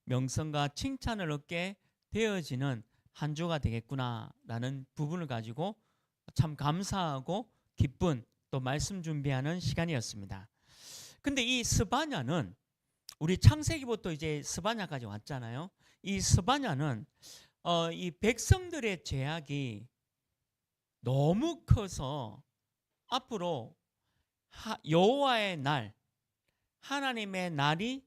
명성과 칭찬을 얻게 되어지는 한 주가 되겠구나라는 부분을 가지고 참 감사하고 기쁜 또 말씀 준비하는 시간이었습니다. 근데 이 스바냐는 우리 창세기부터 이제 스바냐까지 왔잖아요. 이 스바냐는 이 백성들의 죄악이 너무 커서 앞으로 여호와의 날, 하나님의 날이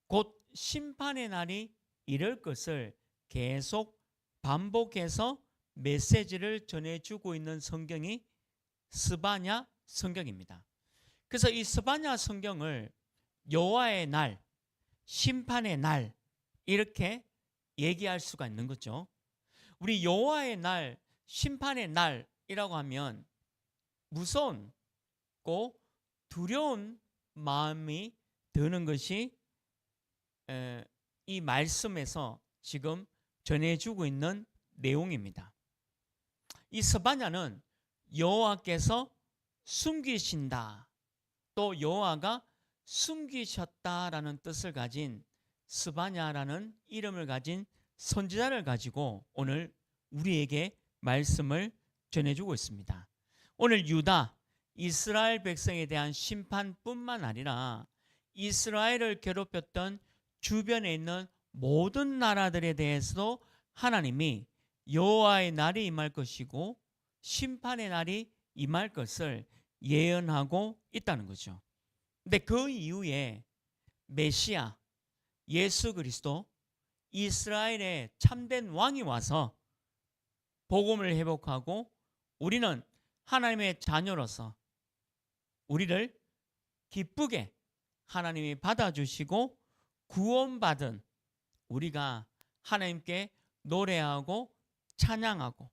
곧 심판의 날이 이럴 것을 계속 반복해서 메시지를 전해주고 있는 성경이 스바냐 성경입니다. 그래서 이 스바냐 성경을 여호와의 날, 심판의 날 이렇게 얘기할 수가 있는 거죠. 우리 여호와의 날, 심판의 날이라고 하면 무섭고 두려운 마음이 드는 것이 이 말씀에서 지금 전해주고 있는 내용입니다. 이 스바냐는 여호와께서 숨기신다, 또 여호와가 숨기셨다라는 뜻을 가진 스바냐라는 이름을 가진 선지자를 가지고 오늘 우리에게 말씀을 전해주고 있습니다. 오늘 유다, 이스라엘 백성에 대한 심판뿐만 아니라 이스라엘을 괴롭혔던 주변에 있는 모든 나라들에 대해서도 하나님이 여호와의 날이 임할 것이고 심판의 날이 임할 것을 예언하고 있다는 거죠. 근데 그 이후에 메시아, 예수 그리스도, 이스라엘의 참된 왕이 와서 복음을 회복하고 우리는 하나님의 자녀로서 우리를 기쁘게 하나님이 받아주시고 구원받은 우리가 하나님께 노래하고 찬양하고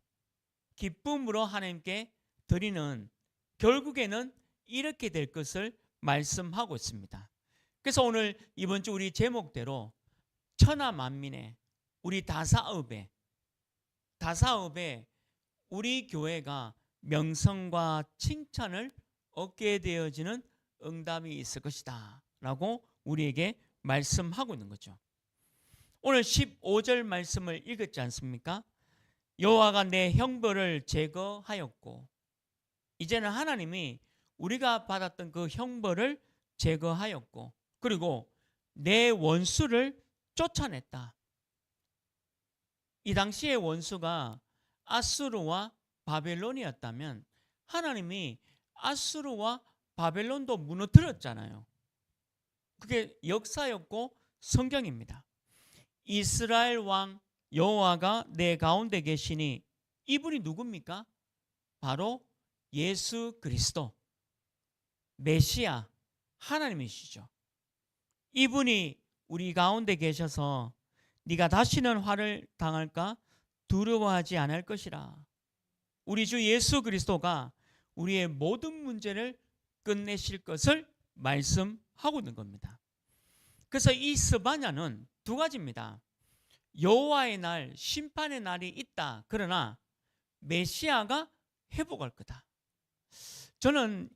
기쁨으로 하나님께 드리는, 결국에는 이렇게 될 것을 말씀하고 있습니다. 그래서 오늘 이번 주 우리 제목대로 천하 만민의 우리 다사업에 우리 교회가 명성과 칭찬을 얻게 되어지는 응답이 있을 것이다 라고 우리에게 말씀하고 있는 거죠. 오늘 15절 말씀을 읽었지 않습니까? 여호와가 내 형벌을 제거하였고, 이제는 하나님이 우리가 받았던 그 형벌을 제거하였고, 그리고 내 원수를 쫓아냈다. 이 당시의 원수가 아수르와 바벨론이었다면 하나님이 아수르와 바벨론도 무너뜨렸잖아요. 그게 역사였고 성경입니다. 이스라엘 왕 여호와가 내 가운데 계시니, 이분이 누굽니까? 바로 예수 그리스도, 메시아, 하나님이시죠. 이분이 우리 가운데 계셔서 네가 다시는 화를 당할까 두려워하지 않을 것이라. 우리 주 예수 그리스도가 우리의 모든 문제를 끝내실 것을 말씀하고 있는 겁니다. 그래서 이 스바냐는 두 가지입니다. 여호와의 날, 심판의 날이 있다. 그러나 메시아가 회복할 거다. 저는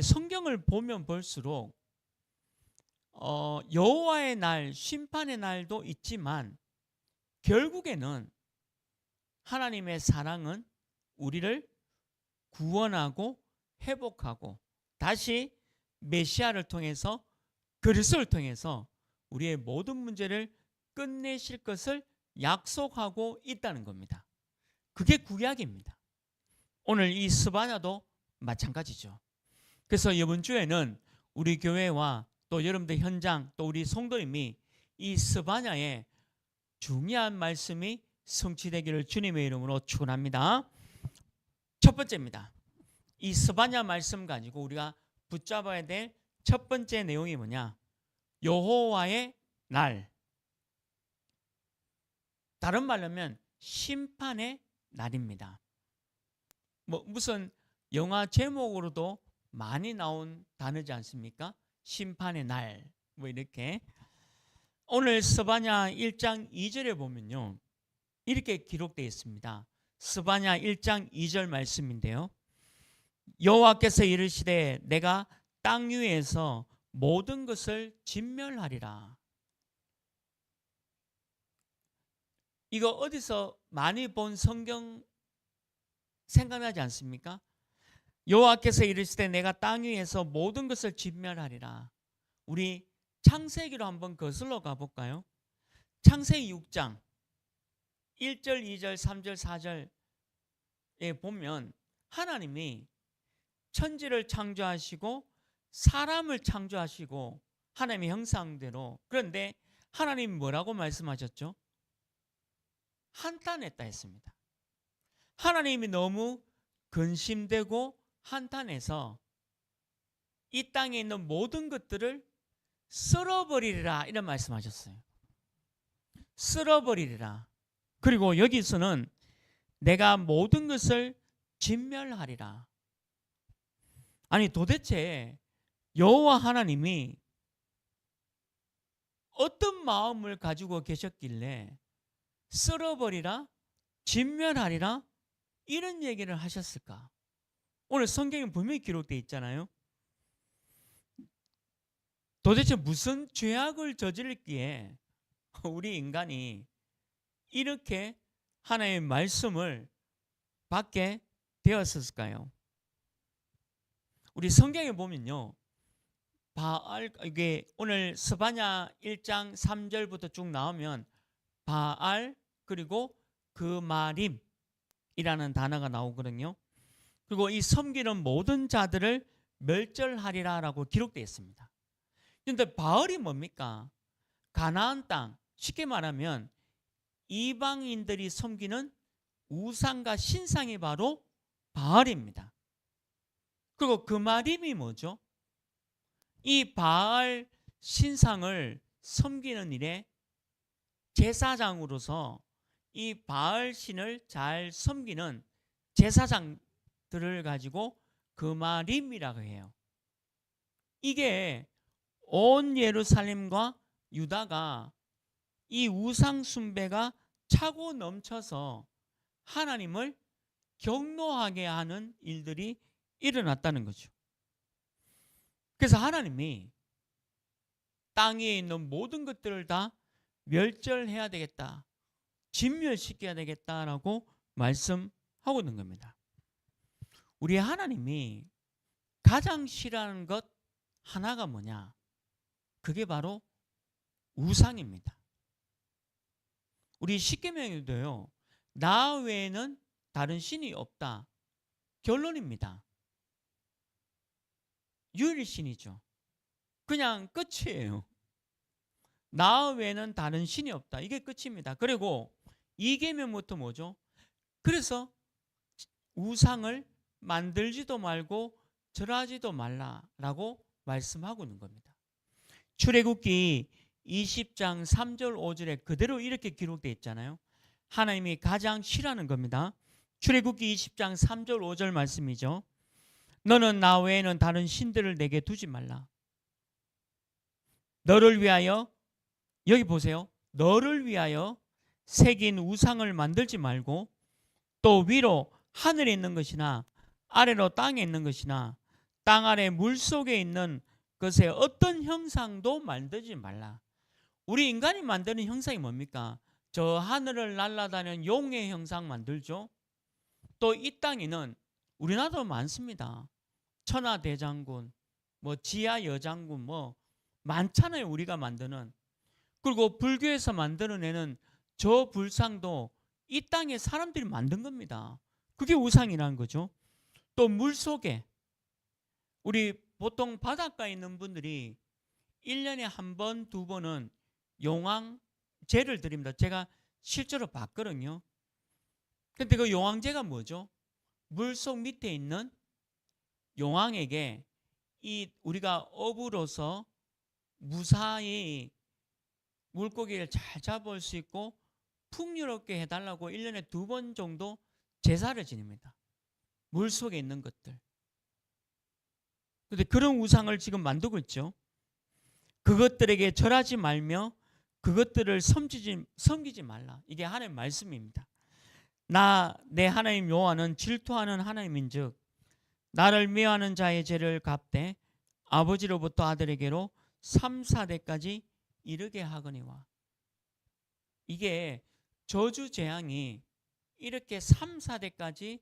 성경을 보면 볼수록 여호와의 날, 심판의 날도 있지만 결국에는 하나님의 사랑은 우리를 구원하고 회복하고 다시 메시아를 통해서, 그리스도를 통해서 우리의 모든 문제를 끝내실 것을 약속하고 있다는 겁니다. 그게 구약입니다. 오늘 이 스바냐도 마찬가지죠. 그래서 이번 주에는 우리 교회와 또 여러분들 현장, 또 우리 성도님이 이 스바냐의 중요한 말씀이 성취되기를 주님의 이름으로 축원합니다. 첫 번째입니다. 이 스바냐 말씀 가지고 우리가 붙잡아야 될 첫 번째 내용이 뭐냐? 여호와의 날. 다른 말로 하면 심판의 날입니다. 무슨 영화 제목으로도 많이 나온 단어지 않습니까? 심판의 날. 이렇게. 오늘 스바냐 1장 2절에 보면요, 이렇게 기록되어 있습니다. 스바냐 1장 2절 말씀인데요. 여호와께서 이르시되 내가 땅 위에서 모든 것을 진멸하리라. 이거 어디서 많이 본 성경 생각나지 않습니까? 여호와께서 이르시되 내가 땅 위에서 모든 것을 진멸하리라. 우리 창세기로 한번 거슬러 가볼까요? 창세기 6장 1절, 2절, 3절, 4절에 보면 하나님이 천지를 창조하시고 사람을 창조하시고 하나님의 형상대로, 그런데 하나님이 뭐라고 말씀하셨죠? 한탄했다 했습니다. 하나님이 너무 근심되고 한탄해서 이 땅에 있는 모든 것들을 쓸어버리리라 이런 말씀하셨어요. 쓸어버리리라. 그리고 여기서는 내가 모든 것을 진멸하리라. 아니 도대체 여호와 하나님이 어떤 마음을 가지고 계셨길래 쓸어버리라, 진멸하리라 이런 얘기를 하셨을까? 오늘 성경에 분명히 기록되어 있잖아요. 도대체 무슨 죄악을 저질렀기에 우리 인간이 이렇게 하나님의 말씀을 받게 되었을까요? 우리 성경에 보면요, 이게 오늘 스바냐 1장 3절부터 쭉 나오면 바알 그리고 그마림이라는 단어가 나오거든요. 그리고 이 섬기는 모든 자들을 멸절하리라라고 기록되어 있습니다. 그런데 바알이 뭡니까? 가나안 땅, 쉽게 말하면 이방인들이 섬기는 우상과 신상이 바로 바알입니다. 그리고 그마림이 뭐죠? 이 바알 신상을 섬기는 일에 제사장으로서 이 바알 신을 잘 섬기는 제사장들을 가지고 그마림이라고 해요. 이게 온 예루살렘과 유다가 이 우상 숭배가 차고 넘쳐서 하나님을 경노하게 하는 일들이 일어났다는 거죠. 그래서 하나님이 땅 위에 있는 모든 것들을 다 멸절해야 되겠다, 진멸시켜야 되겠다라고 말씀하고 있는 겁니다. 우리 하나님이 가장 싫어하는 것 하나가 뭐냐? 그게 바로 우상입니다. 우리 십계명에도요, 나 외에는 다른 신이 없다 결론입니다. 유일신이죠. 그냥 끝이에요. 나 외에는 다른 신이 없다, 이게 끝입니다. 그리고 2계명부터 뭐죠? 그래서 우상을 만들지도 말고 절하지도 말라라고 말씀하고 있는 겁니다. 출애굽기 20장 3절 5절에 그대로 이렇게 기록되어 있잖아요. 하나님이 가장 싫어하는 겁니다. 출애굽기 20장 3절 5절 말씀이죠. 너는 나 외에는 다른 신들을 내게 두지 말라. 너를 위하여, 여기 보세요, 너를 위하여 새긴 우상을 만들지 말고 또 위로 하늘에 있는 것이나 아래로 땅에 있는 것이나 땅 아래 물속에 있는 것의 어떤 형상도 만들지 말라. 우리 인간이 만드는 형상이 뭡니까? 저 하늘을 날아다니는 용의 형상 만들죠. 또 이 땅에는 우리나라도 많습니다. 천하대장군, 뭐 지하여장군, 뭐 많잖아요, 우리가 만드는. 그리고 불교에서 만들어내는 저 불상도 이 땅에 사람들이 만든 겁니다. 그게 우상이라는 거죠. 또 물속에, 우리 보통 바닷가에 있는 분들이 1년에 한 번, 두 번은 용왕제를 드립니다. 제가 실제로 봤거든요. 근데 그 용왕제가 뭐죠? 물속 밑에 있는 용왕에게 이 우리가 어부로서 무사히 물고기를 잘 잡을 수 있고 풍요롭게 해달라고 1년에 두 번 정도 제사를 지냅니다. 물속에 있는 것들. 그런데 그런 우상을 지금 만들고 있죠. 그것들에게 절하지 말며 그것들을 섬기지 말라. 이게 하나님의 말씀입니다. 내 하나님 여호와는 질투하는 하나님인즉 나를 미워하는 자의 죄를 갚되 아버지로부터 아들에게로 3, 4대까지 이르게 하거니와. 이게 저주 재앙이 이렇게 3, 4대까지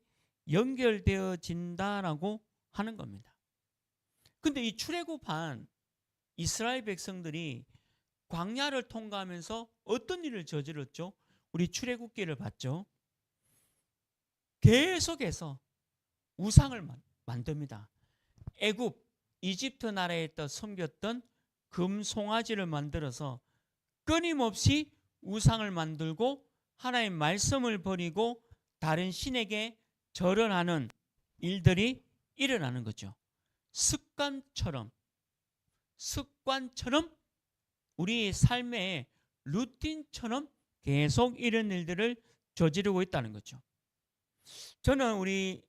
연결되어진다라고 하는 겁니다. 근데 이 출애굽한 이스라엘 백성들이 광야를 통과하면서 어떤 일을 저질렀죠? 우리 출애굽기를 봤죠. 계속해서 우상을 만듭니다. 애굽, 이집트 나라에 섬겼던 금송아지를 만들어서 끊임없이 우상을 만들고 하나님의 말씀을 버리고 다른 신에게 절을 일들이 일어나는 거죠. 습관처럼 우리의 삶의 루틴처럼 계속 이런 일들을 저지르고 있다는 거죠. 저는 우리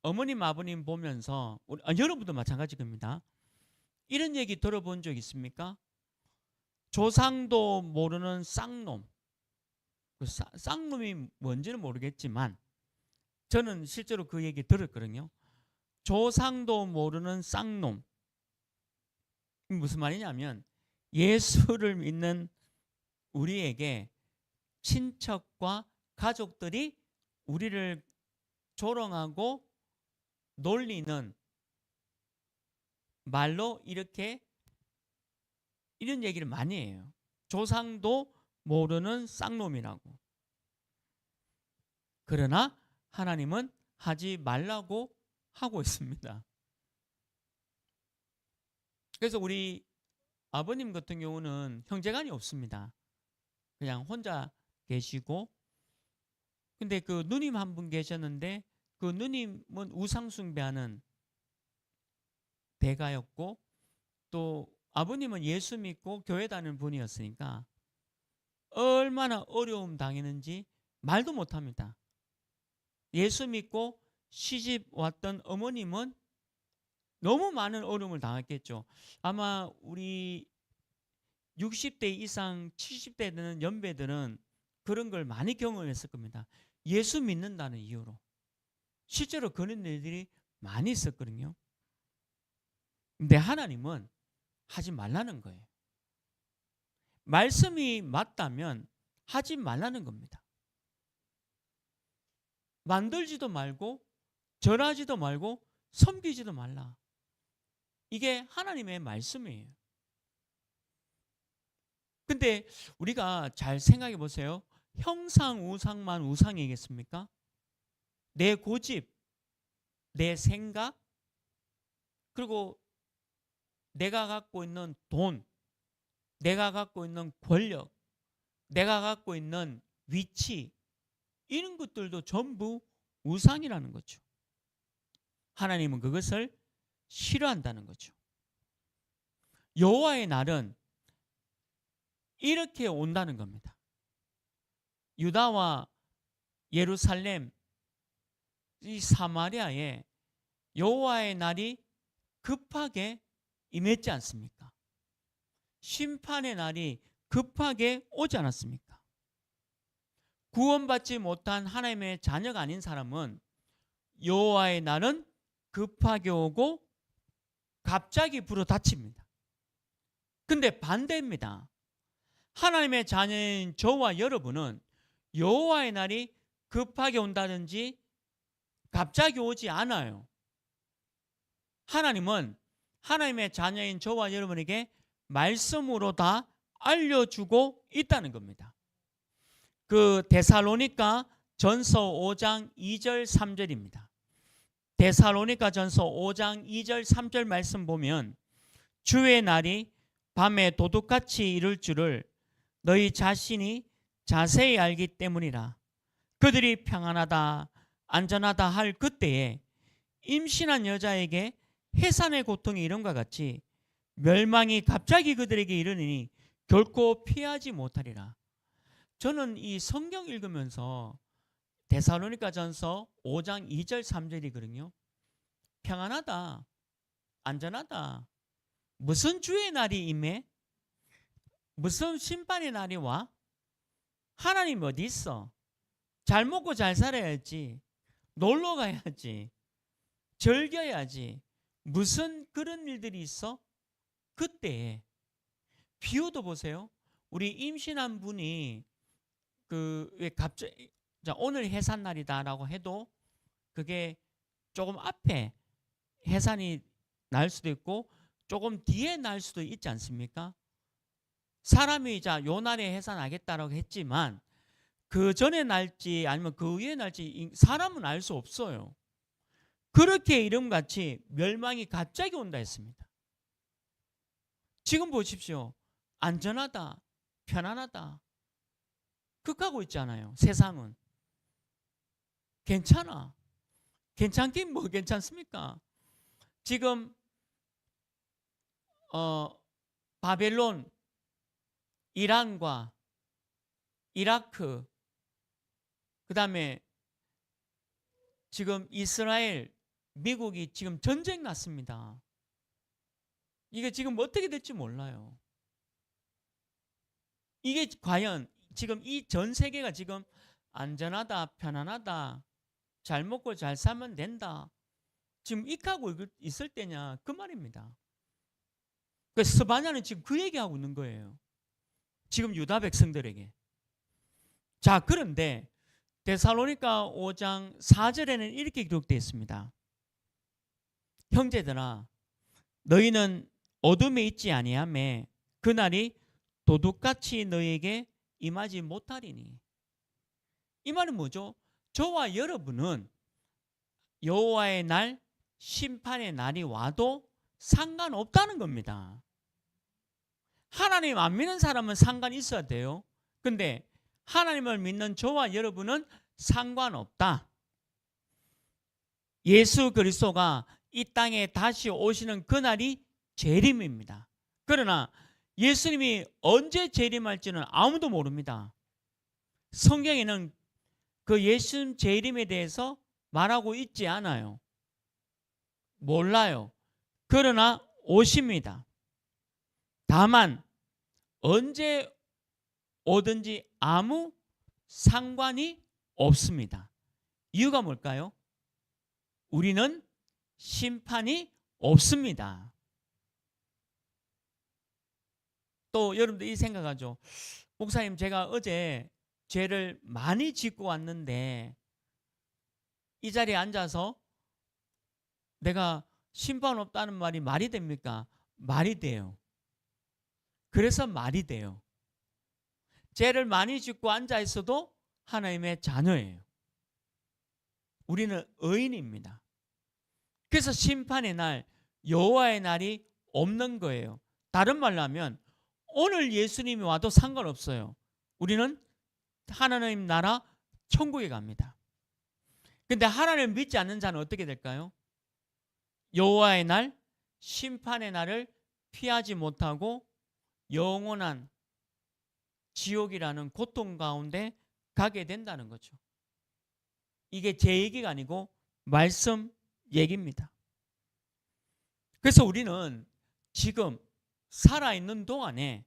어머님 아버님 보면서 여러분도 마찬가지입니다. 이런 얘기 들어본 적 있습니까? 조상도 모르는 쌍놈. 그 쌍놈이 뭔지는 모르겠지만 저는 실제로 그 얘기 들었거든요. 조상도 모르는 쌍놈. 무슨 말이냐면 예수를 믿는 우리에게 친척과 가족들이 우리를 조롱하고 놀리는 말로 이런 얘기를 많이 해요. 조상도 모르는 쌍놈이라고. 그러나 하나님은 하지 말라고 하고 있습니다. 그래서 우리 아버님 같은 경우는 형제간이 없습니다. 그냥 혼자 계시고, 근데 그 누님 한 분 계셨는데 그 누님은 우상 숭배하는 대가였고, 또 아버님은 예수 믿고 교회 다니는 분이었으니까 얼마나 어려움 당했는지 말도 못합니다. 예수 믿고 시집 왔던 어머님은 너무 많은 어려움을 당했겠죠. 아마 우리 60대 이상 70대 되는 연배들은 그런 걸 많이 경험했을 겁니다. 예수 믿는다는 이유로. 실제로 그런 일들이 많이 있었거든요. 근데 하나님은 하지 말라는 거예요. 말씀이 맞다면 하지 말라는 겁니다. 만들지도 말고 절하지도 말고 섬기지도 말라. 이게 하나님의 말씀이에요. 근데 우리가 잘 생각해 보세요. 형상 우상만 우상이겠습니까? 내 고집, 내 생각, 그리고 내가 갖고 있는 돈, 내가 갖고 있는 권력, 내가 갖고 있는 위치, 이런 것들도 전부 우상이라는 거죠. 하나님은 그것을 싫어한다는 거죠. 여호와의 날은 이렇게 온다는 겁니다. 유다와 예루살렘, 이 사마리아에 여호와의 날이 급하게 임했지 않습니까? 심판의 날이 급하게 오지 않았습니까? 구원받지 못한 하나님의 자녀가 아닌 사람은 여호와의 날은 급하게 오고 갑자기 불어 닥칩니다. 근데 반대입니다. 하나님의 자녀인 저와 여러분은 여호와의 날이 급하게 온다든지 갑자기 오지 않아요. 하나님은 하나님의 자녀인 저와 여러분에게 말씀으로 다 알려주고 있다는 겁니다. 그 데살로니가 전서 5장 2절 3절입니다. 데살로니가 전서 5장 2절 3절 말씀 보면 주의 날이 밤에 도둑같이 이룰 줄을 너희 자신이 자세히 알기 때문이라. 그들이 평안하다 안전하다 할 그때에 임신한 여자에게 해산의 고통이 이름과 같이 멸망이 갑자기 그들에게 이르니 결코 피하지 못하리라. 저는 이 성경 읽으면서 데살로니가 전서 5장 2절 3절이거든요. 평안하다, 안전하다. 무슨 주의 날이 임해? 무슨 심판의 날이 와? 하나님 어디 있어? 잘 먹고 잘 살아야지. 놀러 가야지. 즐겨야지. 무슨 그런 일들이 있어? 그때 비유도 보세요. 우리 임신한 분이 왜 갑자기 자, 오늘 해산날이다라고 해도 그게 조금 앞에 해산이 날 수도 있고 조금 뒤에 날 수도 있지 않습니까? 사람이 요 날에 해산하겠다라고 했지만 그 전에 날지 아니면 그 위에 날지 사람은 알 수 없어요. 그렇게 이름같이 멸망이 갑자기 온다 했습니다. 지금 보십시오. 안전하다, 편안하다, 극하고 있잖아요. 세상은. 괜찮아. 괜찮긴 뭐 괜찮습니까? 지금 바벨론, 이란과 이라크, 그 다음에 지금 이스라엘, 미국이 지금 전쟁 났습니다. 이게 지금 어떻게 될지 몰라요. 이게 과연 지금 이 전 세계가 지금 안전하다, 편안하다, 잘 먹고 잘 살면 된다, 지금 익하고 있을 때냐, 그 말입니다. 그래서 스바냐는 지금 그 얘기하고 있는 거예요. 지금 유다 백성들에게. 자, 그런데 데살로니가 5장 4절에는 이렇게 기록되어 있습니다. 형제들아, 너희는 어둠에 있지 아니하매 그날이 도둑같이 너희에게 임하지 못하리니. 이 말은 뭐죠? 저와 여러분은 여호와의 날, 심판의 날이 와도 상관없다는 겁니다. 하나님 안 믿는 사람은 상관이 있어야 돼요. 근데 하나님을 믿는 저와 여러분은 상관없다. 예수 그리스도가 이 땅에 다시 오시는 그날이 재림입니다. 그러나 예수님이 언제 재림할지는 아무도 모릅니다. 성경에는 그 예수님 재림에 대해서 말하고 있지 않아요. 몰라요. 그러나 오십니다. 다만 언제 오든지 아무 상관이 없습니다. 이유가 뭘까요? 우리는 심판이 없습니다. 또 여러분들 이 생각하죠. 목사님, 제가 어제 죄를 많이 짓고 왔는데 이 자리에 앉아서 내가 심판 없다는 말이 말이 됩니까? 말이 돼요. 그래서 말이 돼요. 죄를 많이 짓고 앉아 있어도 하나님의 자녀예요. 우리는 의인입니다. 그래서 심판의 날, 여호와의 날이 없는 거예요. 다른 말로 하면 오늘 예수님이 와도 상관없어요. 우리는 하나님 나라 천국에 갑니다. 근데 하나님을 믿지 않는 자는 어떻게 될까요? 여호와의 날, 심판의 날을 피하지 못하고 영원한 지옥이라는 고통 가운데 가게 된다는 거죠. 이게 제 얘기가 아니고 말씀 얘기입니다. 그래서 우리는 지금 살아있는 동안에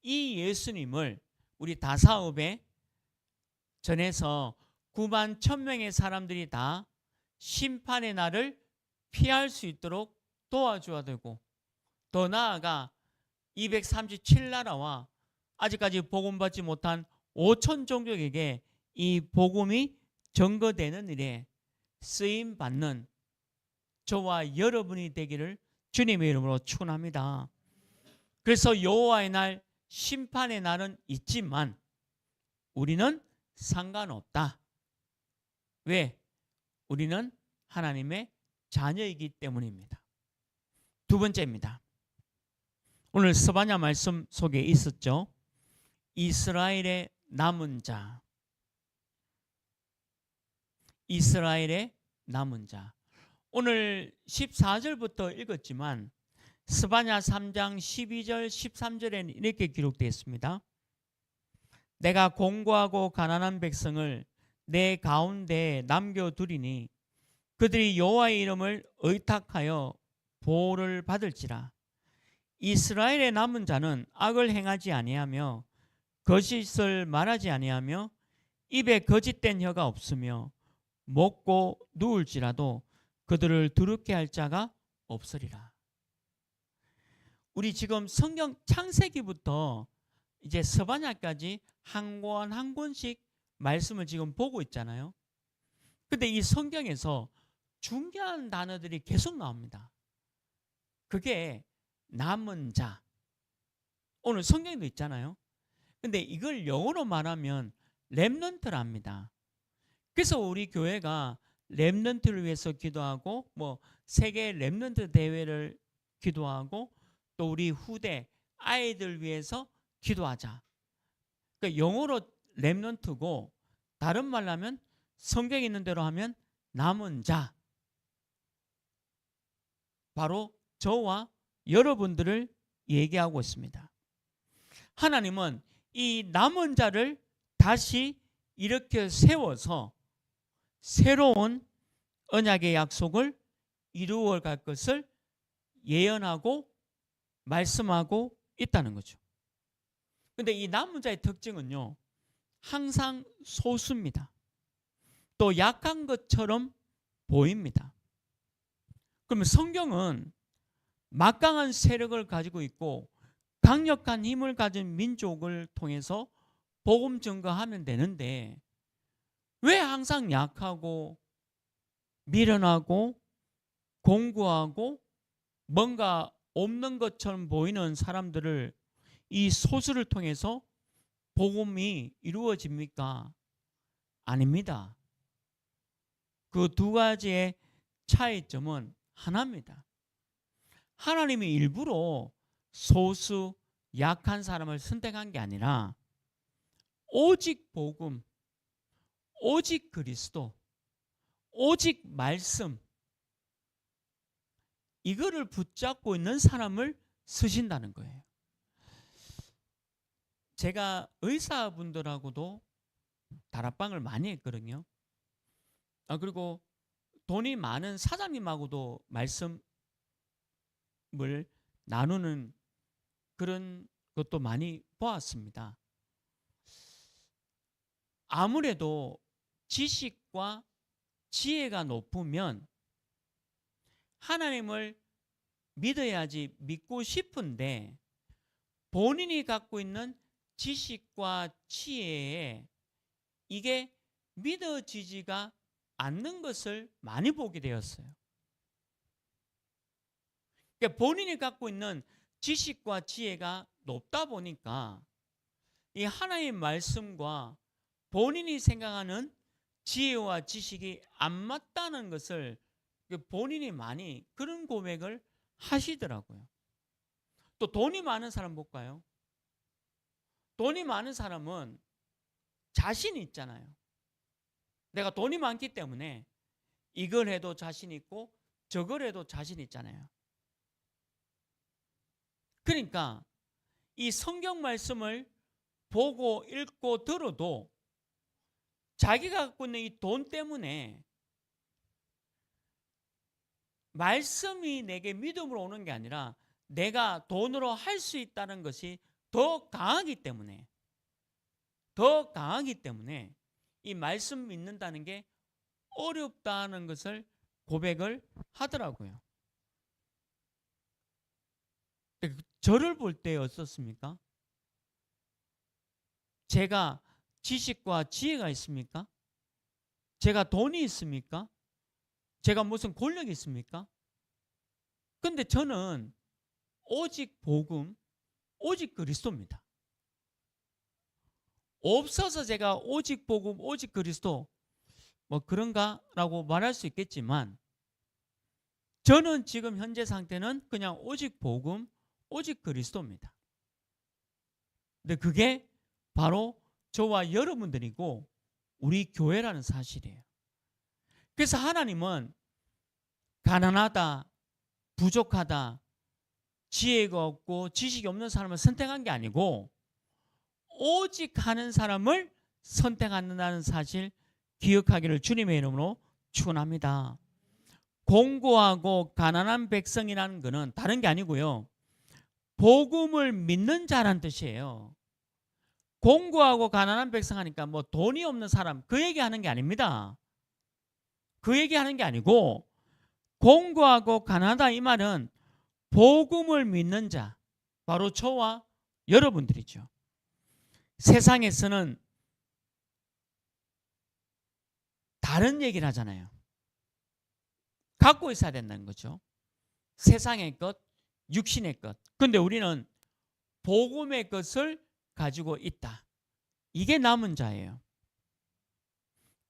이 예수님을 우리 다사업에 전해서 9만 1,000명의 사람들이 다 심판의 날을 피할 수 있도록 도와줘야 되고, 더 나아가 237나라와 아직까지 복음받지 못한 5천 종족에게 이 복음이 전거되는 일에 쓰임받는 저와 여러분이 되기를 주님의 이름으로 축원합니다. 그래서 여호와의 날, 심판의 날은 있지만 우리는 상관없다. 왜? 우리는 하나님의 자녀이기 때문입니다. 두 번째입니다. 오늘 스바냐 말씀 속에 있었죠. 이스라엘의 남은 자. 이스라엘의 남은 자. 오늘 14절부터 읽었지만 스바냐 3장 12절 13절에는 이렇게 기록되어 있습니다. 내가 공고하고 가난한 백성을 내 가운데에 남겨두리니 그들이 여호와의 이름을 의탁하여 보호를 받을지라. 이스라엘의 남은 자는 악을 행하지 아니하며 거짓을 말하지 아니하며 입에 거짓된 혀가 없으며 먹고 누울지라도 그들을 더럽게 할 자가 없으리라. 우리 지금 성경 창세기부터 이제 서반야까지 한 권 한 권씩 말씀을 지금 보고 있잖아요. 근데 이 성경에서 중요한 단어들이 계속 나옵니다. 그게 남은 자. 오늘 성경에도 있잖아요. 근데 이걸 영어로 말하면 렘넌트랍니다. 그래서 우리 교회가 렘넌트를 위해서 기도하고 뭐 세계 렘넌트 대회를 기도하고 또 우리 후대 아이들 위해서 기도하자. 그러니까 영어로 렘넌트고 다른 말로 하면 성경에 있는 대로 하면 남은 자. 바로 저와 여러분들을 얘기하고 있습니다. 하나님은 이 남은 자를 다시 이렇게 세워서 새로운 언약의 약속을 이루어 갈 것을 예언하고 말씀하고 있다는 거죠. 근데 이 남은 자의 특징은요, 항상 소수입니다. 또 약한 것처럼 보입니다. 그러면 성경은 막강한 세력을 가지고 있고 강력한 힘을 가진 민족을 통해서 복음 증거하면 되는데 왜 항상 약하고 미련하고 공고하고 뭔가 없는 것처럼 보이는 사람들을 이 소수를 통해서 복음이 이루어집니까? 아닙니다. 그 두 가지의 차이점은 하나입니다. 하나님이 일부러 소수 약한 사람을 선택한 게 아니라 오직 복음, 오직 그리스도, 오직 말씀, 이거를 붙잡고 있는 사람을 쓰신다는 거예요. 제가 의사분들하고도 다락방을 많이 했거든요. 그리고 돈이 많은 사장님하고도 말씀을 나누는 그런 것도 많이 보았습니다. 아무래도 지식과 지혜가 높으면 하나님을 믿어야지 믿고 싶은데 본인이 갖고 있는 지식과 지혜에 이게 믿어지지가 않는 것을 많이 보게 되었어요. 그러니까 본인이 갖고 있는 지식과 지혜가 높다 보니까 이 하나님의 말씀과 본인이 생각하는 지혜와 지식이 안 맞다는 것을 본인이 많이 그런 고백을 하시더라고요. 또 돈이 많은 사람 볼까요? 돈이 많은 사람은 자신이 있잖아요. 내가 돈이 많기 때문에 이걸 해도 자신 있고 저걸 해도 자신 있잖아요. 그러니까 이 성경 말씀을 보고 읽고 들어도 자기가 갖고 있는 이 돈 때문에 말씀이 내게 믿음으로 오는 게 아니라 내가 돈으로 할 수 있다는 것이 더 강하기 때문에 이 말씀 믿는다는 게 어렵다는 것을 고백을 하더라고요. 저를 볼 때 어떻습니까? 제가 지식과 지혜가 있습니까? 제가 돈이 있습니까? 제가 무슨 권력이 있습니까? 근데 저는 오직 복음, 오직 그리스도입니다. 없어서 제가 오직 복음, 오직 그리스도 뭐 그런가라고 말할 수 있겠지만 저는 지금 현재 상태는 그냥 오직 복음, 오직 그리스도입니다. 근데 그게 바로 저와 여러분들이고 우리 교회라는 사실이에요. 그래서 하나님은 가난하다, 부족하다, 지혜가 없고 지식이 없는 사람을 선택한 게 아니고 오직 하는 사람을 선택한다는 사실 기억하기를 주님의 이름으로 축원합니다. 공고하고 가난한 백성이라는 것은 다른 게 아니고요. 복음을 믿는 자라는 뜻이에요. 공고하고 가난한 백성 하니까 뭐 돈이 없는 사람 그 얘기하는 게 아닙니다. 그 얘기하는 게 아니고 공고하고 가난하다 이 말은 복음을 믿는 자 바로 저와 여러분들이죠. 세상에서는 다른 얘기를 하잖아요. 갖고 있어야 된다는 거죠. 세상의 것, 육신의 것. 근데 우리는 복음의 것을 가지고 있다. 이게 남은 자예요.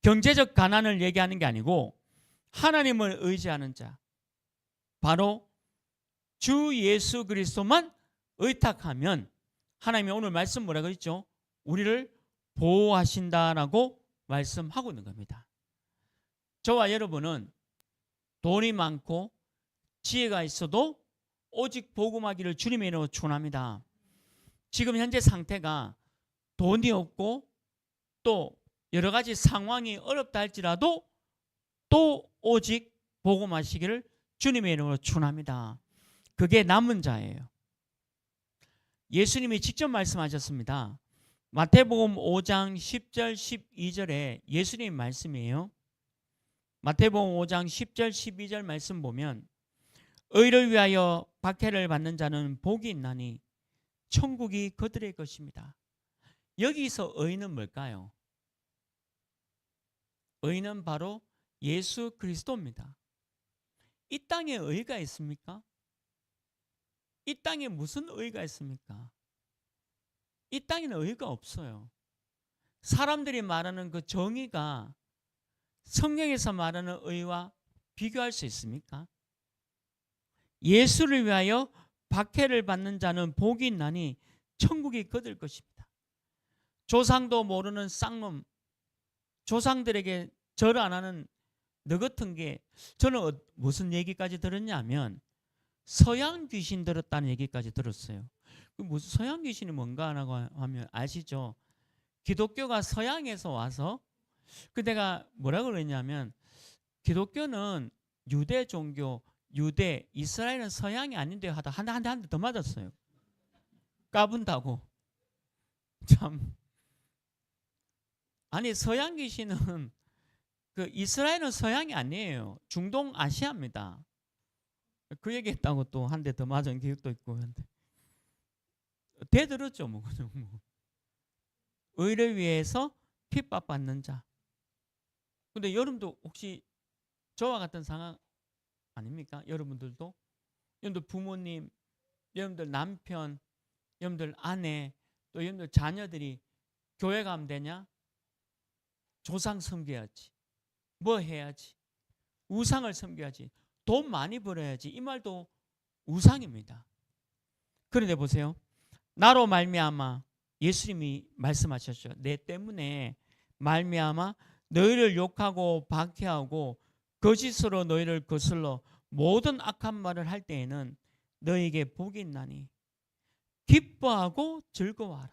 경제적 가난을 얘기하는 게 아니고 하나님을 의지하는 자. 바로 주 예수 그리스도만 의탁하면 하나님이 오늘 말씀 뭐라고 했죠? 우리를 보호하신다라고 말씀하고 있는 겁니다. 저와 여러분은 돈이 많고 지혜가 있어도 오직 복음하기를 주님의 이름으로 축원합니다. 지금 현재 상태가 돈이 없고 또 여러 가지 상황이 어렵다 할지라도 또 오직 복음하시기를 주님의 이름으로 축원합니다. 그게 남은 자예요. 예수님이 직접 말씀하셨습니다. 마태복음 5장 10절 12절에 예수님 말씀이에요. 마태복음 5장 10절 12절 말씀 보면 의를 위하여 박해를 받는 자는 복이 있나니 천국이 그들의 것입니다. 여기서 의는 뭘까요? 의는 바로 예수 그리스도입니다. 이 땅에 의가 있습니까? 이 땅에 무슨 의가 있습니까? 이 땅에는 의가 없어요. 사람들이 말하는 그 정의가 성경에서 말하는 의와 비교할 수 있습니까? 예수를 위하여 박해를 받는 자는 복이 있나니 천국이 그들 것입니다. 조상도 모르는 쌍놈, 조상들에게 절을 안 하는 너 같은 게, 저는 무슨 얘기까지 들었냐면 서양 귀신 들었다는 얘기까지 들었어요. 무슨 서양 귀신이 뭔가 하면 아시죠? 기독교가 서양에서 와서, 내가 뭐라고 그랬냐면 기독교는 유대 종교, 유대, 이스라엘은 서양이 아닌데 하다 한 대 더 맞았어요. 까분다고. 참. 아니 서양 귀신은 이스라엘은 서양이 아니에요. 중동 아시아입니다. 그 얘기했다고 또 한 대 더 맞은 기억도 있고. 대들었죠. 뭐. 의를 위해서 핍박받는 자. 근데 여러분도 혹시 저와 같은 상황 아닙니까? 여러분들도 부모님, 여러분들 남편, 여러분들 아내, 또 여러분들 자녀들이 교회 가면 되냐? 조상 섬겨야지. 뭐 해야지? 우상을 섬겨야지. 돈 많이 벌어야지. 이 말도 우상입니다. 그런데 보세요. 나로 말미암아, 예수님이 말씀하셨죠. 내 때문에 말미암아 너희를 욕하고 박해하고 거짓으로 너희를 거슬러 모든 악한 말을 할 때에는 너희에게 복이 있나니 기뻐하고 즐거워하라.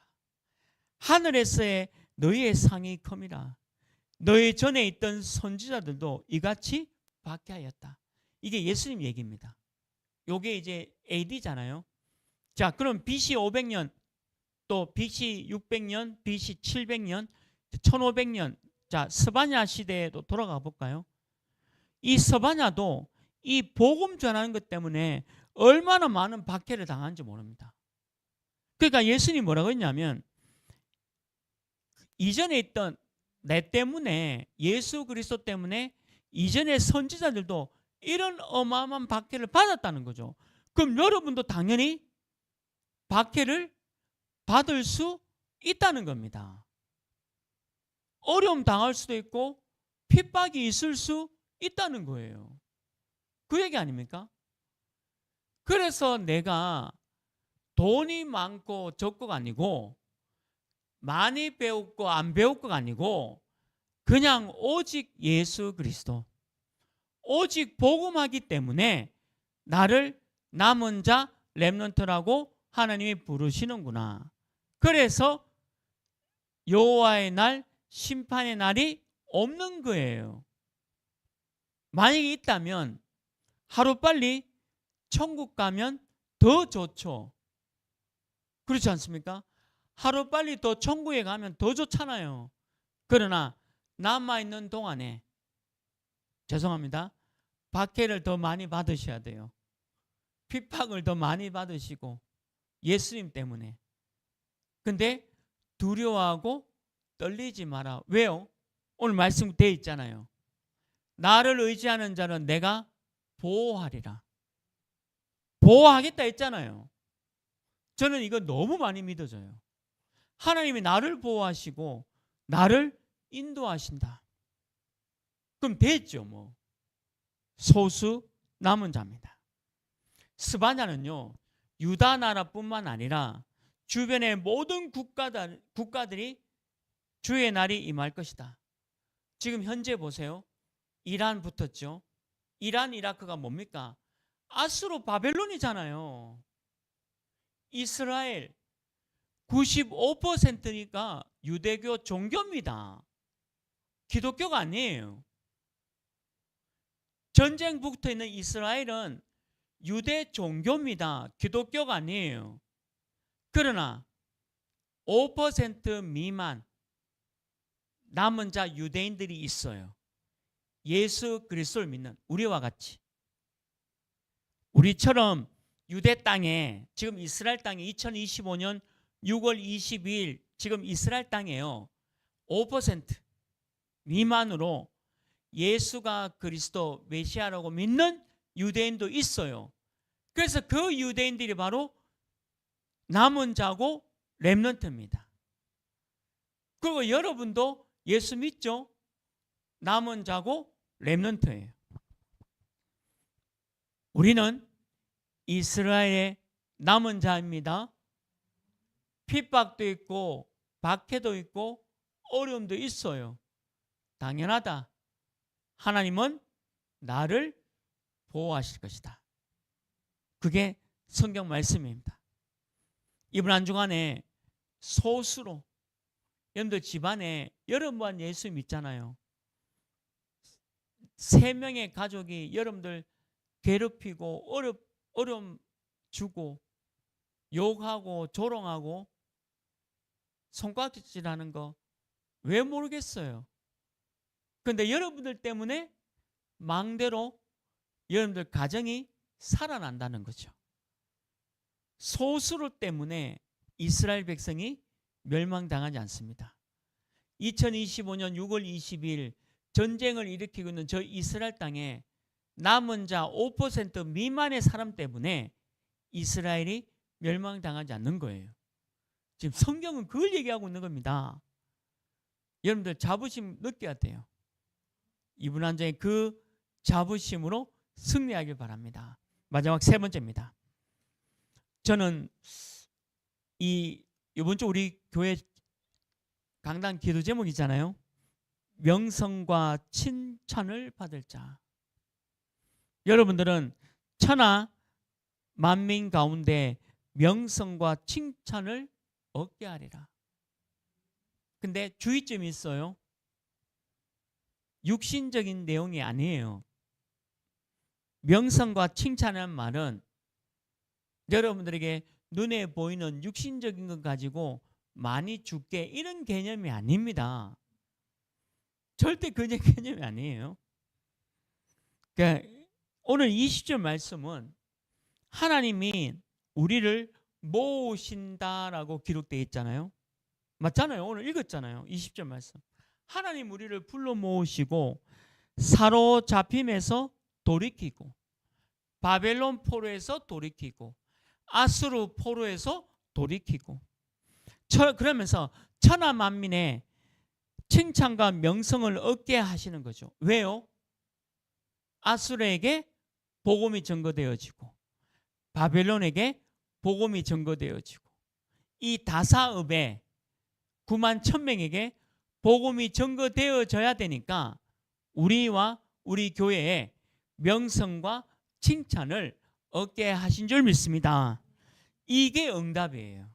하늘에서의 너희의 상이 큼이라. 너희 전에 있던 선지자들도 이같이 박해하였다. 이게 예수님 얘기입니다. 이게 이제 AD잖아요. 자, 그럼 BC 500년, 또 BC 600년, BC 700년, 1500년, 자, 스바냐 시대에도 돌아가 볼까요? 이 스바냐도 이 복음 전하는 것 때문에 얼마나 많은 박해를 당하는지 모릅니다. 그러니까 예수님이 뭐라고 했냐면, 이전에 있던 내 때문에, 예수 그리스도 때문에 이전의 선지자들도 이런 어마어마한 박해를 받았다는 거죠. 그럼 여러분도 당연히 박해를 받을 수 있다는 겁니다. 어려움 당할 수도 있고 핍박이 있을 수 있다는 거예요. 그 얘기 아닙니까? 그래서 내가 돈이 많고 적고가 아니고, 많이 배웠고 안 배웠고가 아니고, 그냥 오직 예수 그리스도, 오직 복음하기 때문에 나를 남은 자 렘넌트라고 하나님이 부르시는구나. 그래서 여호와의 날, 심판의 날이 없는 거예요. 만약에 있다면 하루빨리 천국 가면 더 좋죠. 그렇지 않습니까? 하루빨리 더 천국에 가면 더 좋잖아요. 그러나 남아있는 동안에, 죄송합니다, 박해를 더 많이 받으셔야 돼요. 핍박을 더 많이 받으시고, 예수님 때문에. 근데 두려워하고 떨리지 마라. 왜요? 오늘 말씀 되어 있잖아요. 나를 의지하는 자는 내가 보호하리라. 보호하겠다 했잖아요. 저는 이거 너무 많이 믿어져요. 하나님이 나를 보호하시고 나를 인도하신다. 그럼 됐죠, 뭐. 소수 남은 자입니다. 스바냐는요, 유다 나라뿐만 아니라 주변의 모든 국가들이 주의 날이 임할 것이다. 지금 현재 보세요. 이란 붙었죠. 이란, 이라크가 뭡니까? 아수르 바벨론이잖아요. 이스라엘 95%니까 유대교 종교입니다. 기독교가 아니에요. 전쟁 붙어 있는 이스라엘은 유대 종교입니다. 기독교가 아니에요. 그러나 5% 미만 남은 자 유대인들이 있어요. 예수 그리스도를 믿는 우리와 같이. 우리처럼 유대 땅에, 지금 이스라엘 땅에 2025년 6월 22일 지금 이스라엘 땅에요. 5% 미만으로 예수가 그리스도 메시아라고 믿는 유대인도 있어요. 그래서 그 유대인들이 바로 남은 자고 렘넌트입니다. 그리고 여러분도 예수 믿죠? 남은 자고 렘넌트예요. 우리는 이스라엘의 남은 자입니다. 핍박도 있고 박해도 있고 어려움도 있어요. 당연하다. 하나님은 나를 보호하실 것이다. 그게 성경 말씀입니다. 이번 한 주간에 소수로 여러분들 집안에 여러분 예수 믿잖아요. 3명의 가족이 여러분들 괴롭히고 어려움 주고 욕하고 조롱하고 손가락질하는 거 왜 모르겠어요. 그런데 여러분들 때문에 망대로 여러분들 가정이 살아난다는 거죠. 소수로 때문에 이스라엘 백성이 멸망당하지 않습니다. 2025년 6월 20일 전쟁을 일으키고 있는 저 이스라엘 땅에 남은 자 5% 미만의 사람 때문에 이스라엘이 멸망당하지 않는 거예요. 지금 성경은 그걸 얘기하고 있는 겁니다. 여러분들 자부심 느껴야 돼요. 이번 한 주에 그 자부심으로 승리하길 바랍니다. 마지막 3번째입니다. 저는 이번 주 우리 교회 강단 기도 제목 있잖아요. 명성과 칭찬을 받을 자. 여러분들은 천하 만민 가운데 명성과 칭찬을 얻게 하리라. 근데 주의점이 있어요. 육신적인 내용이 아니에요. 명성과 칭찬이라는 말은 여러분들에게 눈에 보이는 육신적인 것 가지고 많이 줄게 이런 개념이 아닙니다. 절대 그 개념이 아니에요. 그러니까 오늘 20절 말씀은 하나님이 우리를 모으신다라고 기록되어 있잖아요. 맞잖아요. 오늘 읽었잖아요. 20절 말씀. 하나님 우리를 불러 모으시고 사로잡힘에서 돌이키고 바벨론 포로에서 돌이키고 아수르 포로에서 돌이키고 그러면서 천하 만민의 칭찬과 명성을 얻게 하시는 거죠. 왜요? 아수르에게 복음이 전거되어지고 바벨론에게 복음이 전거되어지고 이 다사읍에 9만 1,000명에게 복음이 전거되어져야 되니까 우리와 우리 교회에 명성과 칭찬을 얻게 하신 줄 믿습니다. 이게 응답이에요.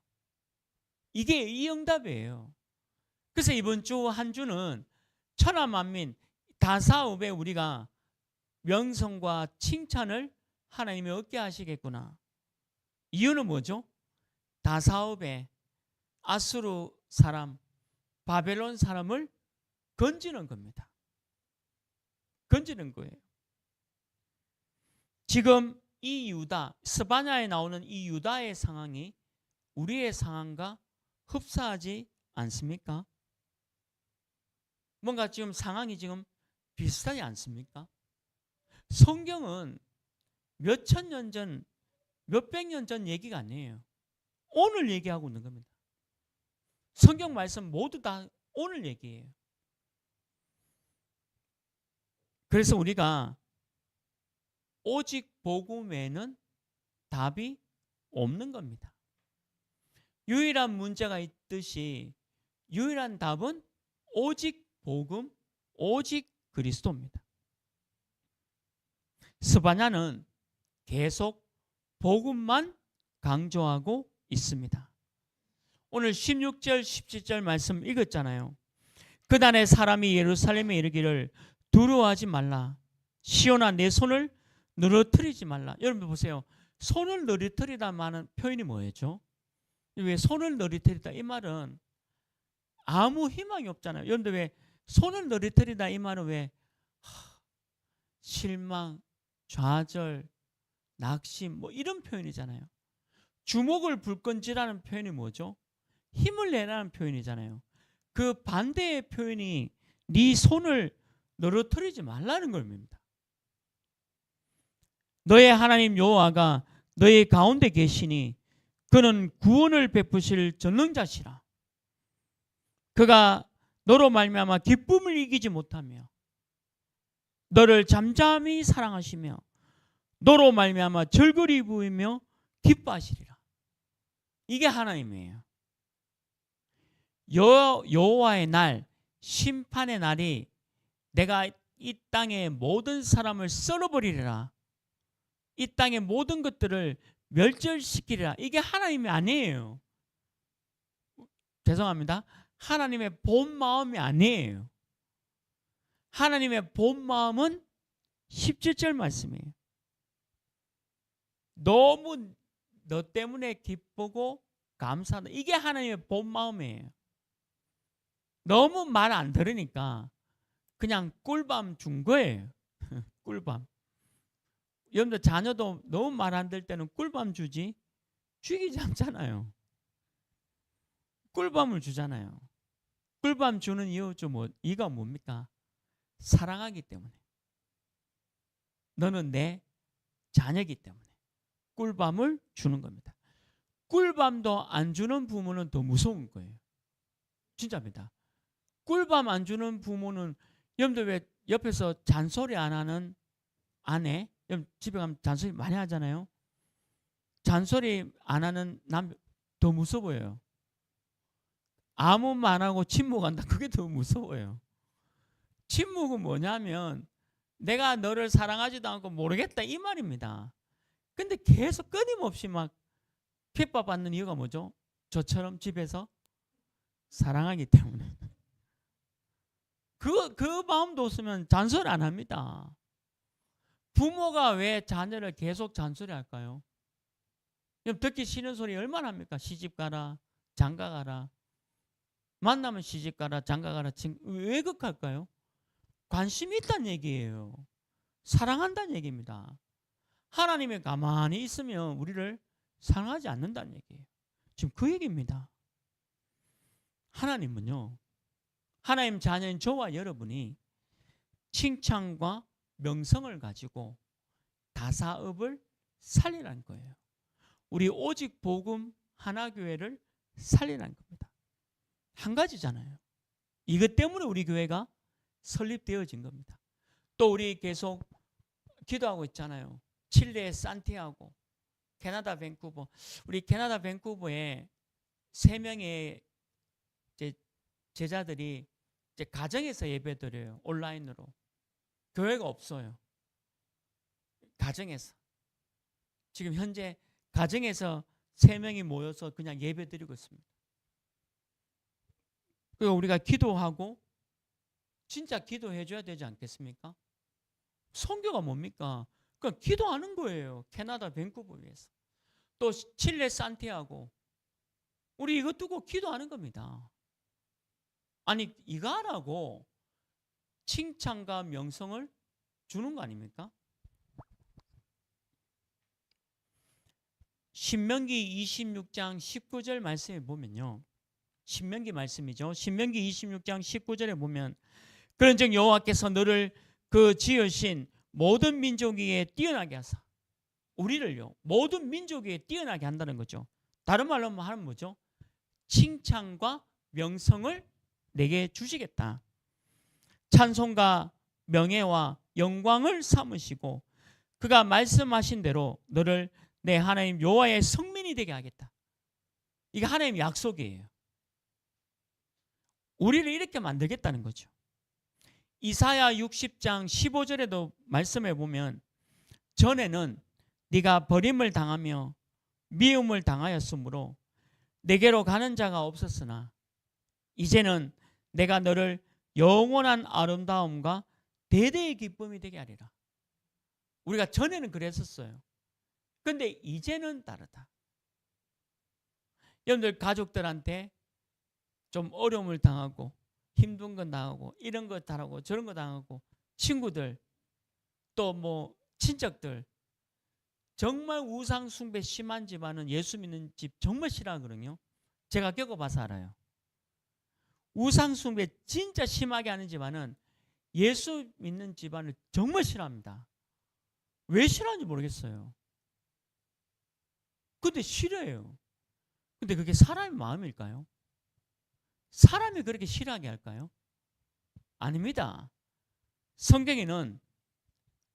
이게 이 응답이에요. 그래서 이번 주 한 주는 천하 만민 다사읍에 우리가 명성과 칭찬을 하나님이 얻게 하시겠구나. 이유는 뭐죠? 다사읍에 아수르 사람, 바벨론 사람을 건지는 겁니다. 건지는 거예요. 지금 이 유다, 스바냐에 나오는 이 유다의 상황이 우리의 상황과 흡사하지 않습니까? 뭔가 지금 상황이 지금 비슷하지 않습니까? 성경은 몇천 년 전, 몇백 년 전 얘기가 아니에요. 오늘 얘기하고 있는 겁니다. 성경 말씀 모두 다 오늘 얘기예요. 그래서 우리가 오직 복음에는 답이 없는 겁니다. 유일한 문제가 있듯이 유일한 답은 오직 복음, 오직 그리스도입니다. 스바냐는 계속 복음만 강조하고 있습니다. 오늘 16절, 17절 말씀 읽었잖아요. 그날에 사람이 예루살렘에 이르기를 두려워하지 말라. 시온아 내 손을 늘어뜨리지 말라. 여러분 보세요. 손을 늘어뜨리다는 표현이 뭐였죠? 왜 손을 늘어뜨리다 이 말은 아무 희망이 없잖아요. 여러분들 왜 손을 늘어뜨리다 이 말은 왜 실망, 좌절, 낙심 뭐 이런 표현이잖아요. 주먹을 불끈질하는 표현이 뭐죠? 힘을 내라는 표현이잖아요. 그 반대의 표현이 네 손을 늘어뜨리지 말라는 겁니다. 너의 하나님 여호와가 너의 가운데 계시니 그는 구원을 베푸실 전능자시라. 그가 너로 말미암아 기쁨을 이기지 못하며 너를 잠잠히 사랑하시며 너로 말미암아 절거리 부이며 기뻐하시리라. 이게 하나님이에요. 여호와의 날, 심판의 날이 내가 이 땅의 모든 사람을 썰어버리리라. 이 땅의 모든 것들을 멸절시키리라. 이게 하나님이 아니에요. 죄송합니다. 하나님의 본 마음이 아니에요. 하나님의 본 마음은 17절 말씀이에요. 너무 너 때문에 기쁘고 감사하다. 이게 하나님의 본 마음이에요. 너무 말 안 들으니까 그냥 꿀밤 준 거예요. 꿀밤. 여러분들 자녀도 너무 말 안 들 때는 꿀밤 주지 죽이지 않잖아요. 꿀밤을 주잖아요. 꿀밤 주는 이유가 뭡니까? 사랑하기 때문에. 너는 내 자녀이기 때문에 꿀밤을 주는 겁니다. 꿀밤도 안 주는 부모는 더 무서운 거예요. 진짜입니다. 꿀밤 안 주는 부모는 여러분들 왜 옆에서 잔소리 안 하는 아내, 집에 가면 잔소리 많이 하잖아요. 잔소리 안 하는 남 더 무서워요. 아무 말 안 하고 침묵한다. 그게 더 무서워요. 침묵은 뭐냐면 내가 너를 사랑하지도 않고 모르겠다 이 말입니다. 근데 계속 끊임없이 막 핍박받는 이유가 뭐죠? 저처럼 집에서 사랑하기 때문에. 그 마음도 없으면 잔소리 안 합니다. 부모가 왜 자녀를 계속 잔소리할까요? 듣기 싫은 소리 얼마나 합니까? 시집 가라, 장가 가라. 만나면 시집 가라, 장가 가라. 왜 극할까요? 관심이 있다는 얘기예요. 사랑한다는 얘기입니다. 하나님이 가만히 있으면 우리를 사랑하지 않는다는 얘기예요. 지금 그 얘기입니다. 하나님은요, 하나님 자녀인 저와 여러분이 칭찬과 명성을 가지고 다사업을 살리라는 거예요. 우리 오직 복음 하나교회를 살리라는 겁니다. 한 가지잖아요. 이것 때문에 우리 교회가 설립되어진 겁니다. 또 우리 계속 기도하고 있잖아요. 칠레 산티아고, 캐나다 밴쿠버. 우리 캐나다 밴쿠버에 3명의 제자들이 이제 가정에서 예배드려요. 온라인으로. 교회가 없어요. 가정에서. 지금 현재 가정에서 3명이 모여서 그냥 예배드리고 있습니다. 그리고 우리가 기도하고 진짜 기도해 줘야 되지 않겠습니까? 선교가 뭡니까? 그러니까 기도하는 거예요. 캐나다 밴쿠버에서. 또 칠레 산티아고. 우리 이거 두고 기도하는 겁니다. 아니 이거 하라고 칭찬과 명성을 주는 거 아닙니까? 신명기 26장 19절 말씀에 보면요. 신명기 말씀이죠. 신명기 26장 19절에 보면 그런즉 여호와께서 너를 그 지으신 모든 민족 위에 뛰어나게 하사, 우리를요 모든 민족 위에 뛰어나게 한다는 거죠. 다른 말로 하면 뭐죠? 칭찬과 명성을 내게 주시겠다. 찬송과 명예와 영광을 삼으시고 그가 말씀하신 대로 너를 내 하나님 여호와의 성민이 되게 하겠다. 이게 하나님의 약속이에요. 우리를 이렇게 만들겠다는 거죠. 이사야 60장 15절에도 말씀해 보면 전에는 네가 버림을 당하며 미움을 당하였으므로 내게로 가는 자가 없었으나 이제는 내가 너를 영원한 아름다움과 대대의 기쁨이 되게 하리라. 우리가 전에는 그랬었어요. 그런데 이제는 다르다. 여러분들 가족들한테 좀 어려움을 당하고 힘든 건 당하고 이런 거 당하고 저런 거 당하고 친구들 또 뭐 친척들 정말 우상 숭배 심한 집안은 예수 믿는 집 정말 싫어하거든요. 제가 겪어봐서 알아요. 우상 숭배 진짜 심하게 하는 집안은 예수 믿는 집안을 정말 싫어합니다. 왜 싫어하는지 모르겠어요. 근데 싫어해요. 근데 그게 사람의 마음일까요? 사람이 그렇게 싫어하게 할까요? 아닙니다. 성경에는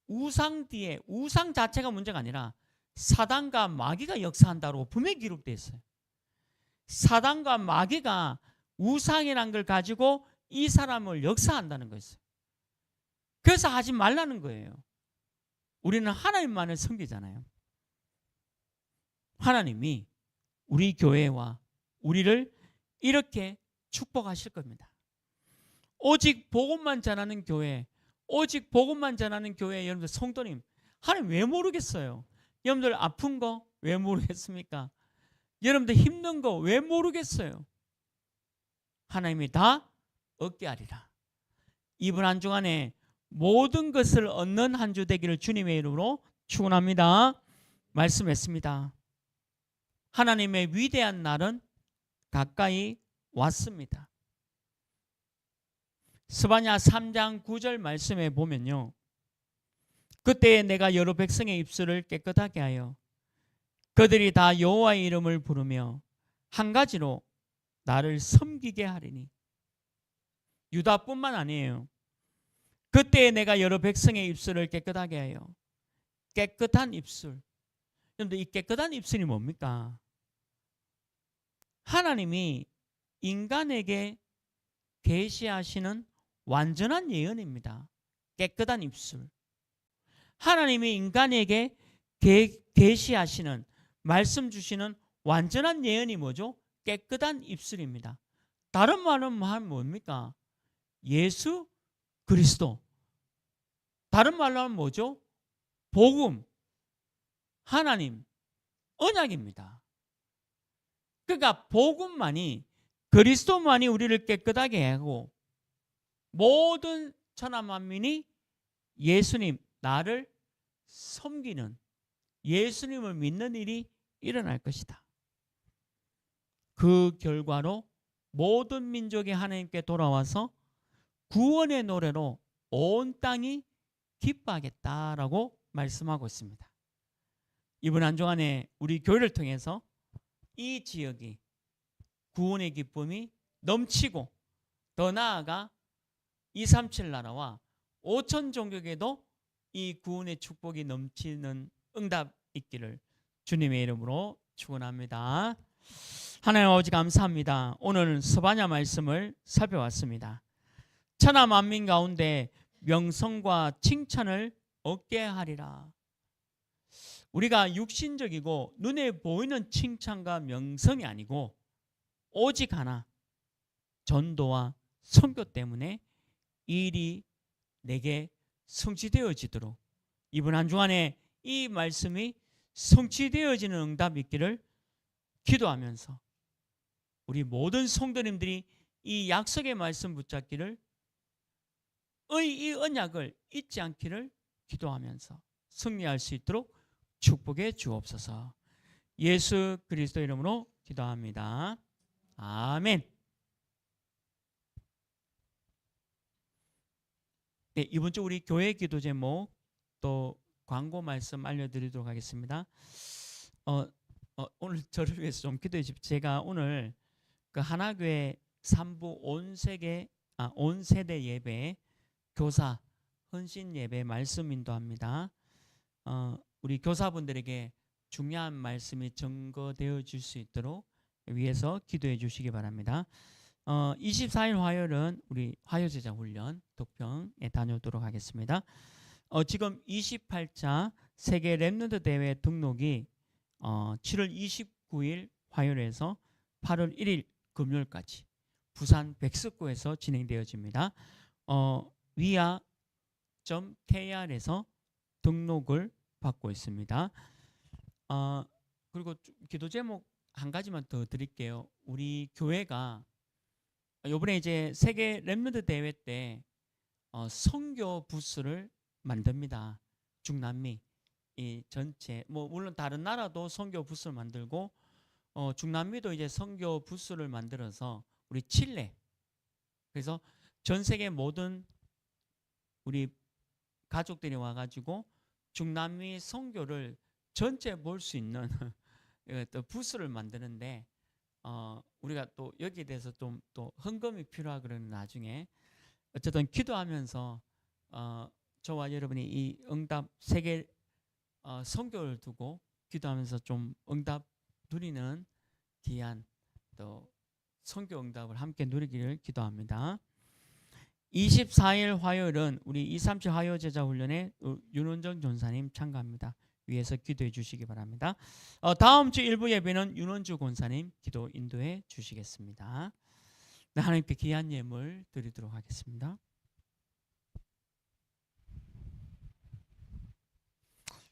우상 뒤에 우상 자체가 문제가 아니라 사단과 마귀가 역사한다고 분명히 기록되어 있어요. 사단과 마귀가 우상이라는 걸 가지고 이 사람을 역사한다는 거였어요. 그래서 하지 말라는 거예요. 우리는 하나님만을 섬기잖아요. 하나님이 우리 교회와 우리를 이렇게 축복하실 겁니다. 오직 복음만 전하는 교회, 오직 복음만 전하는 교회, 여러분들 성도님, 하나님 왜 모르겠어요? 여러분들 아픈 거 왜 모르겠습니까? 여러분들 힘든 거 왜 모르겠어요? 하나님이 다 얻게 하리라. 이번 한 주간에 모든 것을 얻는 한 주 되기를 주님의 이름으로 축원합니다. 말씀했습니다. 하나님의 위대한 날은 가까이 왔습니다. 스바냐 3장 9절 말씀에 보면요, 그때에 내가 여러 백성의 입술을 깨끗하게 하여 그들이 다 여호와의 이름을 부르며 한 가지로 나를 섬기게 하리니. 유다뿐만 아니에요. 그때에 내가 여러 백성의 입술을 깨끗하게 하여. 깨끗한 입술. 그런데 이 깨끗한 입술이 뭡니까? 하나님이 인간에게 계시하시는 완전한 예언입니다. 깨끗한 입술. 하나님이 인간에게 계시하시는 말씀 주시는 완전한 예언이 뭐죠? 깨끗한 입술입니다. 다른 말은 뭡니까? 예수 그리스도. 다른 말로 하면 뭐죠? 복음, 하나님, 언약입니다. 그러니까 복음만이, 그리스도만이 우리를 깨끗하게 하고 모든 천하 만민이 예수님, 나를 섬기는, 예수님을 믿는 일이 일어날 것이다. 그 결과로 모든 민족이 하나님께 돌아와서 구원의 노래로 온 땅이 기뻐하겠다라고 말씀하고 있습니다. 이번 한 주간에 우리 교회를 통해서 이 지역이 구원의 기쁨이 넘치고 더 나아가 237 나라와 5천 종족에도 이 구원의 축복이 넘치는 응답 있기를 주님의 이름으로 축원합니다. 하나님 아버지 감사합니다. 오늘 스바냐 말씀을 살펴봤습니다. 천하 만민 가운데 명성과 칭찬을 얻게 하리라. 우리가 육신적이고 눈에 보이는 칭찬과 명성이 아니고 오직 하나, 전도와 선교 때문에 이 일이 내게 성취되어지도록 이번 한 주간에 이 말씀이 성취되어지는 응답이 있기를 기도하면서 우리 모든 성도님들이 이 약속의 말씀 붙잡기를, 이 언약을 잊지 않기를 기도하면서 승리할 수 있도록 축복해 주옵소서. 예수 그리스도 이름으로 기도합니다. 아멘. 네, 이번 주 우리 교회 기도 제목 또 광고 말씀 알려드리도록 하겠습니다. 오늘 저를 위해서 좀 기도해 주십시오. 제가 오늘 그 하나교회 3부 온 세대 예배 교사 헌신 예배 말씀 인도합니다. 우리 교사분들에게 중요한 말씀이 증거되어 줄 수 있도록 위해서 기도해 주시기 바랍니다. 24일 화요일은 우리 화요제자 훈련 독평에 다녀오도록 하겠습니다. 지금 28차 세계 랩런트 대회 등록이 7월 29일 화요일에서 8월 1일 금요일까지 부산 백석구에서 진행되어집니다. 위아.kr에서 등록을 받고 있습니다. 그리고 기도 제목 한 가지만 더 드릴게요. 우리 교회가 이번에 이제 세계 랩런트 대회 때 선교 부스를 만듭니다. 중남미 이 전체 물론 다른 나라도 선교 부스를 만들고 중남미도 이제 선교 부스를 만들어서 우리 칠레 그래서 전 세계 모든 우리 가족들이 와가지고 중남미 선교를 전체 볼 수 있는 또 부스를 만드는데 우리가 또 여기에 대해서 좀 또 헌금이 필요하고 그러는 나중에 어쨌든 기도하면서 저와 여러분이 이 응답 세계 선교를 두고 기도하면서 좀 응답 누리는 귀한 또 선교 응답을 함께 누리기를 기도합니다. 24일 화요일은 우리 237 화요 제자 훈련에 윤원정 전사님 참가합니다. 위해서 기도해 주시기 바랍니다. 다음 주 일부 예배는 윤원주 권사님 기도 인도해 주시겠습니다. 네, 하나님께 귀한 예물 드리도록 하겠습니다.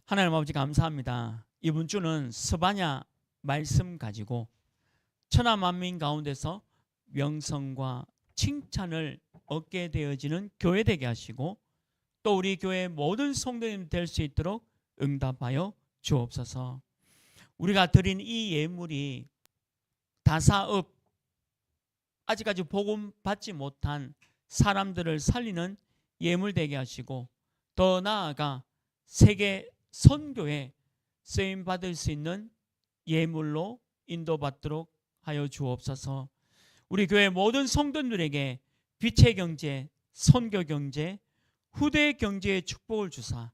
하나님 아버지 감사합니다. 이번 주는 스바냐 말씀 가지고 천하 만민 가운데서 명성과 칭찬을 얻게 되어지는 교회 되게 하시고 또 우리 교회 모든 성도님 될 수 있도록 응답하여 주옵소서. 우리가 드린 이 예물이 다사업 아직까지 복음 받지 못한 사람들을 살리는 예물 되게 하시고 더 나아가 세계 선교에 쓰임 받을 수 있는 예물로 인도받도록 하여 주옵소서. 우리 교회 모든 성도들에게 빛의 경제, 선교 경제, 후대 경제의 축복을 주사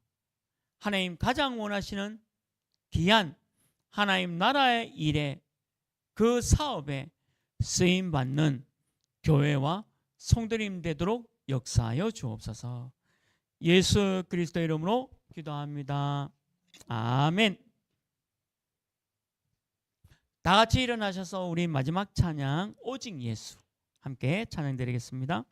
하나님 가장 원하시는 귀한 하나님 나라의 일에 그 사업에 쓰임받는 교회와 성도님 되도록 역사하여 주옵소서. 예수 그리스도 이름으로 기도합니다. 아멘. 다 같이 일어나셔서 우리 마지막 찬양 오직 예수 함께 찬양드리겠습니다.